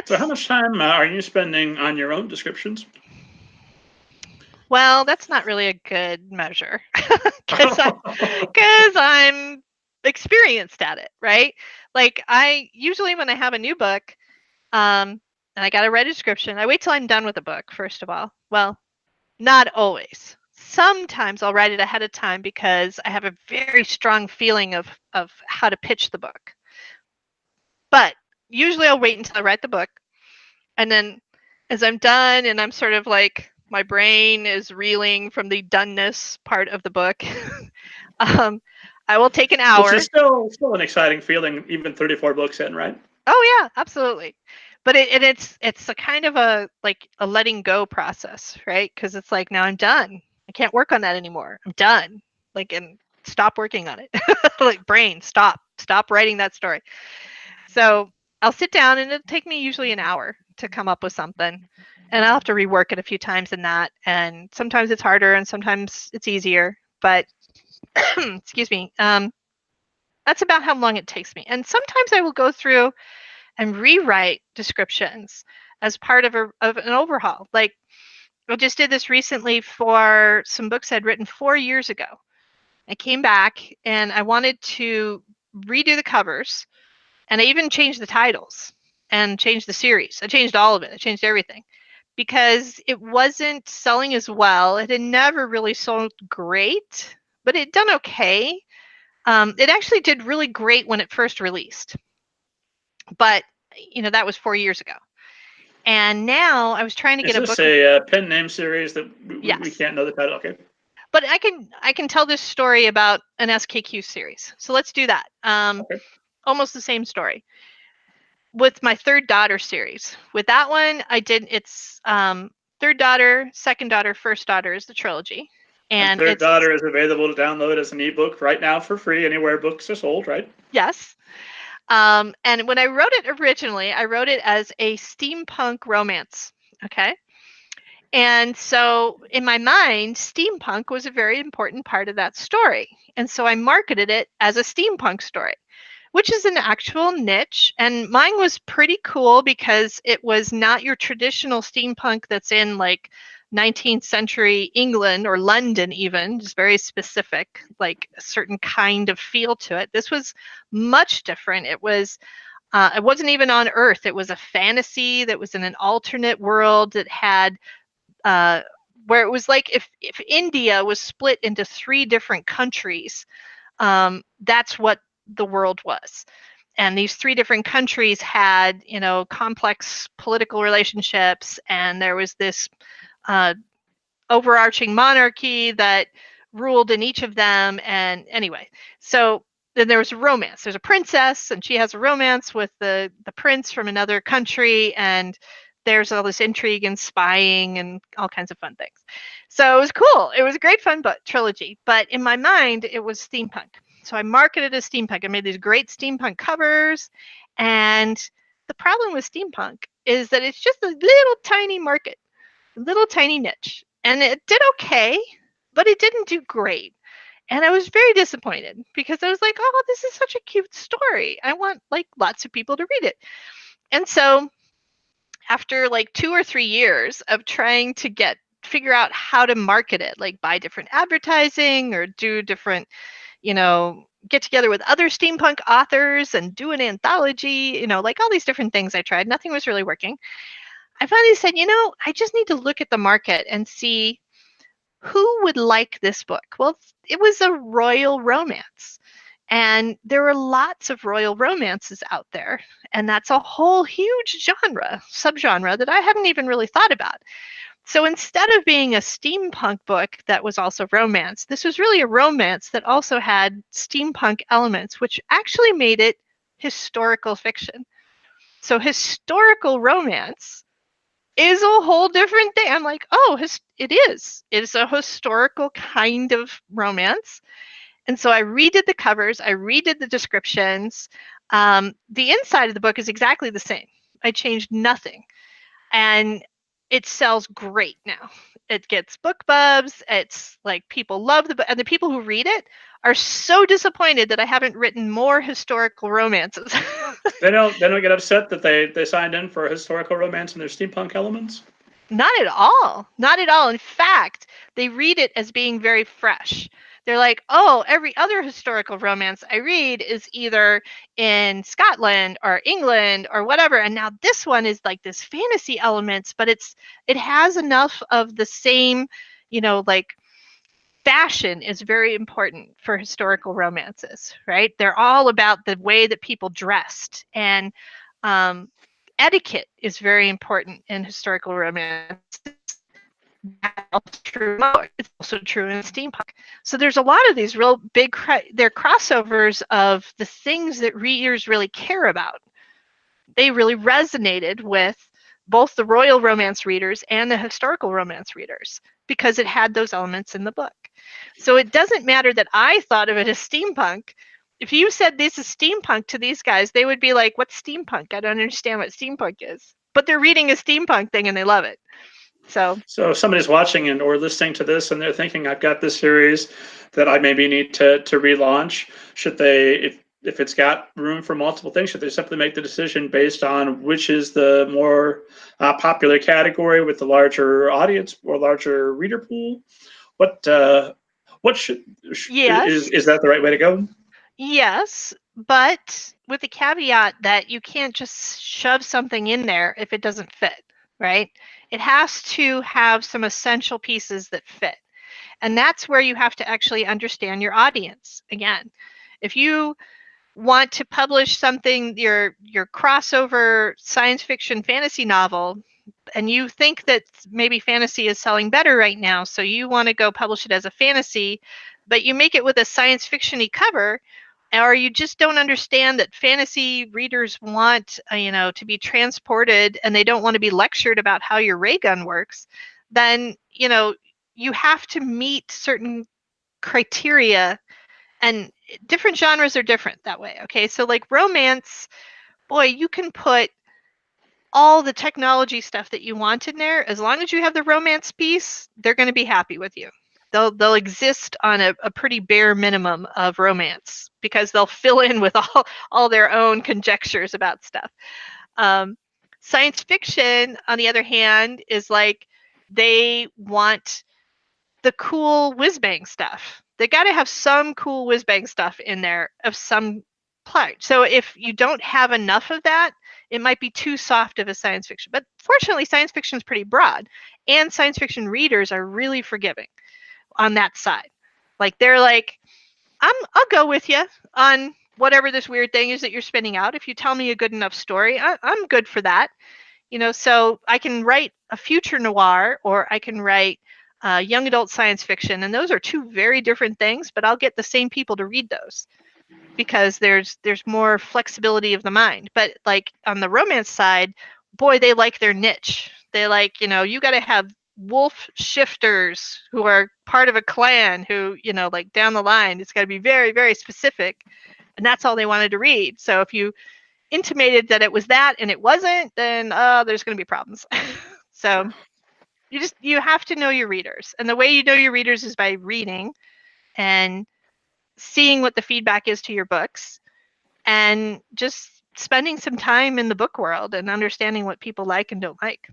So how much time are you spending on your own descriptions? Well, that's not really a good measure because I'm experienced at it, right? Like I usually when I have a new book, and I got to write a description, I wait till I'm done with the book, first of all. Well, not always. Sometimes I'll write it ahead of time because I have a very strong feeling of how to pitch the book. But usually I'll wait until I write the book, and then as I'm done and I'm sort of like my brain is reeling from the doneness part of the book, um, I will take an Which hour. is still an exciting feeling, even 34 books in, right? Oh yeah, absolutely. But it's a kind of a like a letting go process, right? Because it's like now I'm done. I can't work on that anymore. I'm done. Like and stop working on it. Like brain, stop writing that story. So I'll sit down and it'll take me usually an hour to come up with something. And I'll have to rework it a few times in that. And sometimes it's harder and sometimes it's easier. But excuse me, that's about how long it takes me. And sometimes I will go through and rewrite descriptions as part of an overhaul. Like I just did this recently for some books I'd written 4 years ago. I came back and I wanted to redo the covers, and I even changed the titles and changed the series. I changed all of it. I changed everything because it wasn't selling as well. It had never really sold great, but it done okay. It actually did really great when it first released, but that was 4 years ago. And now I was trying to Is get a this book. a pen name series that we Yes, can't know the title? Okay. but I can tell this story about an SKQ series. So let's do that. Okay. Almost the same story with my third daughter series. With that one, I did it's third daughter, second daughter, first daughter is the trilogy, And and Third it's Daughter is available to download as an ebook right now for free anywhere books are sold, right? yes. And when I wrote it originally, I wrote it as a steampunk romance. Okay. And so in my mind, steampunk was a very important part of that story. And so I marketed it as a steampunk story, which is an actual niche. And mine was pretty cool because it was not your traditional steampunk that's in like 19th century England or London, even. It's very specific, like a certain kind of feel to it. This was much different. It wasn't even on Earth. It was a fantasy that was in an alternate world that had uh, where it was like if India was split into three different countries, that's what the world was. And these three different countries had, complex political relationships, and there was this uh, overarching monarchy that ruled in each of them. And anyway, so then there was a romance. There's a princess, and she has a romance with the prince from another country, and there's all this intrigue and spying and all kinds of fun things. So it was cool. It was a great fun trilogy. But in my mind, it was steampunk. So I marketed it as steampunk. I made these great steampunk covers, and the problem with steampunk is that it's just a little tiny market, a little tiny niche. And it did okay, but it didn't do great. And I was very disappointed because I was like, oh, this is such a cute story. I want like lots of people to read it. And so after like 2 or 3 years of trying to figure out how to market it, like buy different advertising or do different, get together with other steampunk authors and do an anthology, like all these different things I tried, nothing was really working. I finally said, I just need to look at the market and see who would like this book. Well, it was a royal romance. And there were lots of royal romances out there. And that's a whole huge subgenre that I hadn't even really thought about. So instead of being a steampunk book that was also romance, this was really a romance that also had steampunk elements, which actually made it historical fiction. So historical romance is a whole different thing. I'm like, oh, it is. It is a historical kind of romance. And so I redid the covers, I redid the descriptions. The inside of the book is exactly the same. I changed nothing. And it sells great now. It gets book bubs. It's like people love the book. And the people who read it are so disappointed that I haven't written more historical romances. They don't get upset that they signed in for a historical romance and their steampunk elements? Not at all. Not at all. In fact, they read it as being very fresh. They're like, oh, every other historical romance I read is either in Scotland or England or whatever. And now this one is like this fantasy elements, but it has enough of the same, like fashion is very important for historical romances, right? They're all about the way that people dressed, and etiquette is very important in historical romance. It's also true in steampunk. So there's a lot of these real big, they're crossovers of the things that readers really care about. They really resonated with both the royal romance readers and the historical romance readers because it had those elements in the book. So it doesn't matter that I thought of it as steampunk. If you said this is steampunk to these guys, they would be like, what's steampunk? I don't understand what steampunk is. But they're reading a steampunk thing and they love it. So if somebody's watching or listening to this and they're thinking, I've got this series that I maybe need to relaunch, should they, if it's got room for multiple things, should they simply make the decision based on which is the more popular category with the larger audience or larger reader pool? What should yes, is that the right way to go? yes, but with the caveat that you can't just shove something in there if it doesn't fit, right? It has to have some essential pieces that fit. And that's where you have to actually understand your audience. Again, if you want to publish something, your crossover science fiction fantasy novel, and you think that maybe fantasy is selling better right now, so you want to go publish it as a fantasy, but you make it with a science fiction-y cover, or you just don't understand that fantasy readers want, to be transported and they don't want to be lectured about how your ray gun works, then, you have to meet certain criteria, and different genres are different that way. Okay. So like romance, boy, you can put all the technology stuff that you want in there. As long as you have the romance piece, they're going to be happy with you. They'll exist on a pretty bare minimum of romance because they'll fill in with all their own conjectures about stuff. Science fiction, on the other hand, is like they want the cool whiz bang stuff. They got to have some cool whiz bang stuff in there of some plot. So if you don't have enough of that, it might be too soft of a science fiction. But fortunately, science fiction is pretty broad, and science fiction readers are really forgiving on that side. Like they're like, I'll go with you on whatever this weird thing is that you're spinning out. If you tell me a good enough story, I'm good for that. So I can write a future noir, or I can write young adult science fiction, and those are two very different things, but I'll get the same people to read those because there's more flexibility of the mind. But like on the romance side, boy, they like their niche. They like, you got to have wolf shifters who are part of a clan who, like down the line, it's got to be very, very specific. And that's all they wanted to read. So if you intimated that it was that and it wasn't, then there's going to be problems. So you have to know your readers. And the way you know your readers is by reading and seeing what the feedback is to your books and just spending some time in the book world and understanding what people like and don't like.